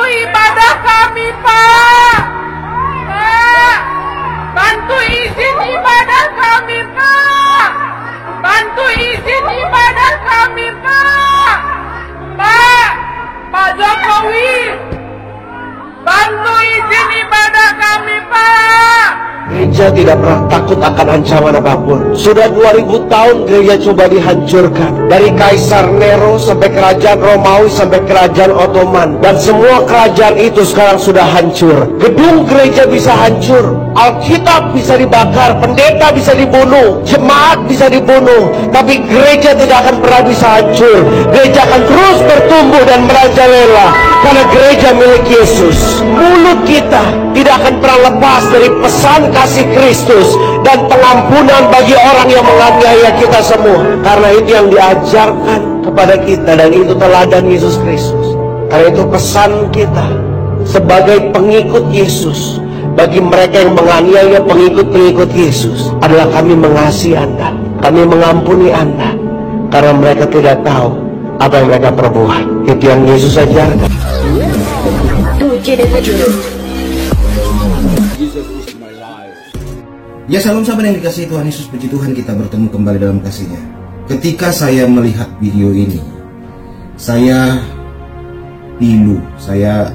bantu ibadah kami, Pak. Pak, bantu izin ibadah kami, Pak. Bantu izin ibadah kami, Pak. Pak, Pak Jokowi, bantu izin ibadah kami, Pak. Gereja tidak pernah takut akan ancaman apapun. Sudah 2000 tahun gereja coba dihancurkan. Dari Kaisar Nero sampai kerajaan Romawi sampai kerajaan Ottoman. Dan semua kerajaan itu sekarang sudah hancur. Gedung gereja bisa hancur. Alkitab bisa dibakar. Pendeta bisa dibunuh. Jemaat bisa dibunuh. Tapi gereja tidak akan pernah bisa hancur. Gereja akan terus bertumbuh dan merajalela. Karena gereja milik Yesus. Mulut kita tidak akan pernah lepas dari pesan kasih Kristus dan pengampunan bagi orang yang menganiaya kita semua. Karena itu yang diajarkan kepada kita, dan itu teladan Yesus Kristus. Karena itu pesan kita sebagai pengikut Yesus bagi mereka yang menganiaya pengikut-pengikut Yesus adalah kami mengasihi Anda, kami mengampuni Anda, karena mereka tidak tahu apa yang mereka perbuat. Itu yang Yesus ajarkan. Ya, salam sahabat yang dikasihi Tuhan Yesus, puji Tuhan kita bertemu kembali dalam kasih-Nya. Ketika saya melihat video ini, saya pilu, saya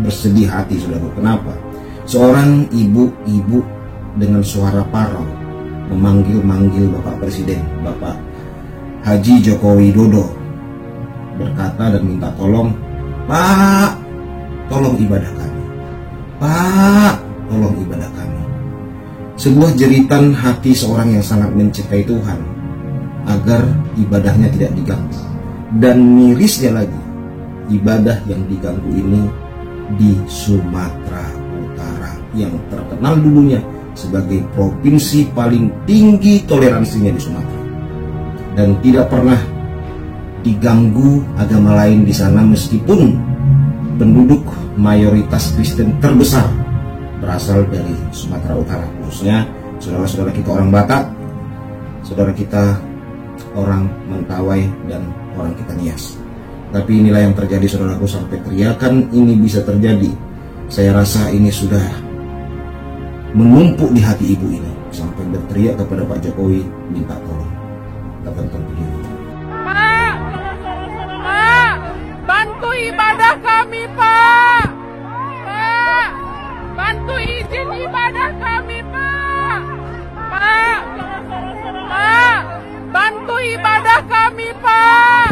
bersedih hati, saudara. Kenapa? Seorang ibu-ibu dengan suara parau memanggil-manggil Bapak Presiden, Bapak Haji Joko Widodo, berkata dan minta tolong, "Pak, tolong ibadah kami. Pak, tolong ibadah kami." Sebuah jeritan hati seorang yang sangat mencintai Tuhan agar ibadahnya tidak diganggu. Dan mirisnya lagi, ibadah yang diganggu ini di Sumatera Utara, yang terkenal dulunya sebagai provinsi paling tinggi toleransinya di Sumatera, dan tidak pernah diganggu agama lain di sana, meskipun penduduk mayoritas Kristen terbesar berasal dari Sumatera Utara, khususnya saudara-saudara kita orang Batak, saudara kita orang Mentawai, dan orang kita Nias. Tapi inilah yang terjadi, saudaraku, sampai teriakan ini bisa terjadi. Saya rasa ini sudah menumpuk di hati ibu ini, sampai berteriak kepada Pak Jokowi minta tolong. Kita tonton video ini. Pak, bantu ibadah kami, Pak. Bantu izin ibadah kami, Pak. Pak, bantu ibadah kami, Pak.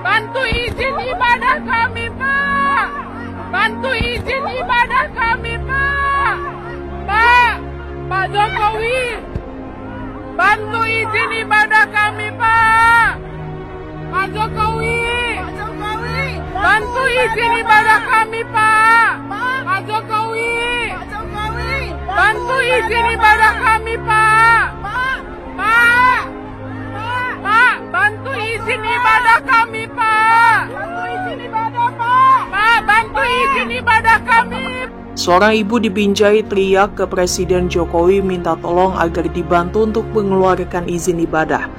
Bantu izin ibadah kami, Pak. Bantu izin ibadah kami, Pak. Pak Jokowi, bantu izin ibadah kami, Pak. Pak Jokowi, bantu izin ibadah kami, Pak. Pak Jokowi, bantu izin ibadah kami, Pak. Pak, bantu izin ibadah kami, Pak. Pak, bantu izin ibadah kami. Seorang ibu di Binjai teriak ke Presiden Jokowi minta tolong agar dibantu untuk mengeluarkan izin ibadah.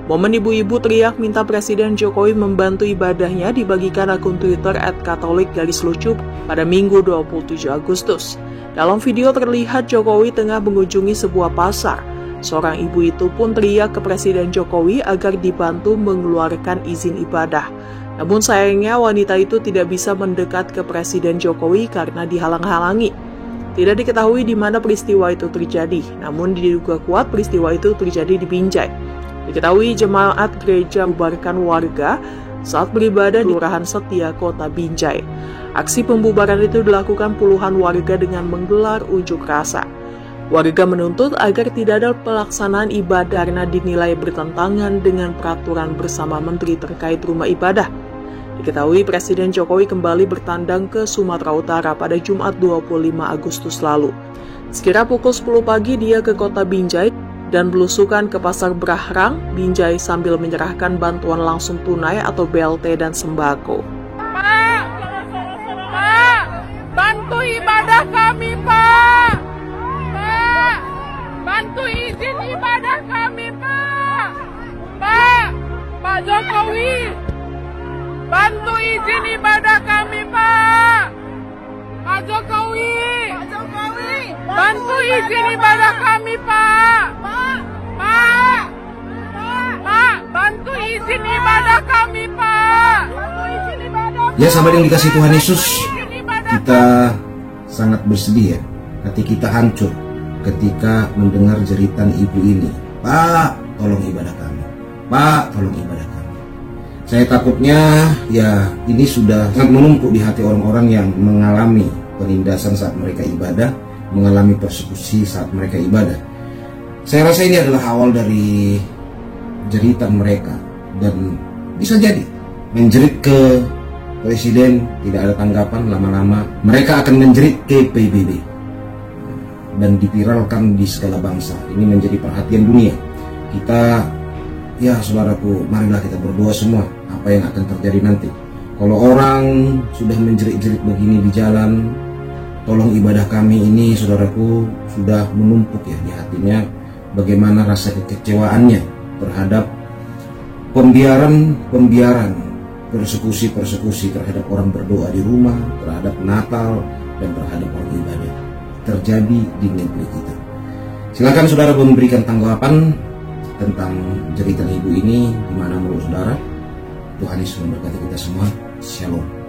Momen ibu-ibu teriak minta Presiden Jokowi membantu ibadahnya dibagikan akun Twitter @katolik_lucu pada Minggu 27 Agustus. Dalam video terlihat Jokowi tengah mengunjungi sebuah pasar. Seorang ibu itu pun teriak ke Presiden Jokowi agar dibantu mengeluarkan izin ibadah. Namun sayangnya wanita itu tidak bisa mendekat ke Presiden Jokowi karena dihalang-halangi. Tidak diketahui di mana peristiwa itu terjadi, namun diduga kuat peristiwa itu terjadi di Binjai. Diketahui jemaat gereja membubarkan warga saat beribadah di Kelurahan Setia, Kota Binjai. Aksi pembubaran itu dilakukan puluhan warga dengan menggelar unjuk rasa. Warga menuntut agar tidak ada pelaksanaan ibadah karena dinilai bertentangan dengan peraturan bersama menteri terkait rumah ibadah. Diketahui Presiden Jokowi kembali bertandang ke Sumatera Utara pada Jumat 25 Agustus lalu. Sekira pukul 10 pagi dia ke Kota Binjai dan belusukan ke Pasar Brahrang, Binjai sambil menyerahkan bantuan langsung tunai atau BLT dan sembako. Pak, bantu ibadah kami, Pak. Bantu izin ibadah kami, Pak. Pak Jokowi, bantu izin ibadah kami, Pak. Pak Jokowi, bantu izin ibadah kami, Pak. Pak, bantu izin ibadah kami, Pak. Ya, sahabat yang dikasih Tuhan Yesus, kita sangat bersedih ya, hati kita hancur ketika mendengar jeritan ibu ini. Pak, tolong ibadah kami. Pak, tolong ibadah kami. Saya takutnya ya ini sudah sangat menumpuk di hati orang-orang yang mengalami penindasan saat mereka ibadah, mengalami persekusi saat mereka ibadah. Saya rasa ini adalah awal dari jeritan mereka, dan bisa jadi menjerit ke presiden tidak ada tanggapan, lama-lama mereka akan menjerit ke PBB dan dipiralkan di segala bangsa. Ini menjadi perhatian dunia. Kita, ya saudaraku, marilah kita berdoa semua apa yang akan terjadi nanti. Kalau orang sudah menjerit-jerit begini di jalan, tolong ibadah kami ini, saudaraku, sudah menumpuk ya di hatinya. Bagaimana rasa kekecewaannya terhadap pembiaran persekusi terhadap orang berdoa di rumah, terhadap Natal, dan terhadap orang ibadah terjadi di negeri kita. Silakan saudara memberikan tanggapan tentang jeritan ibu ini, di mana menurut saudara. Tuhan Yesus memberkati kita semua. Shalom.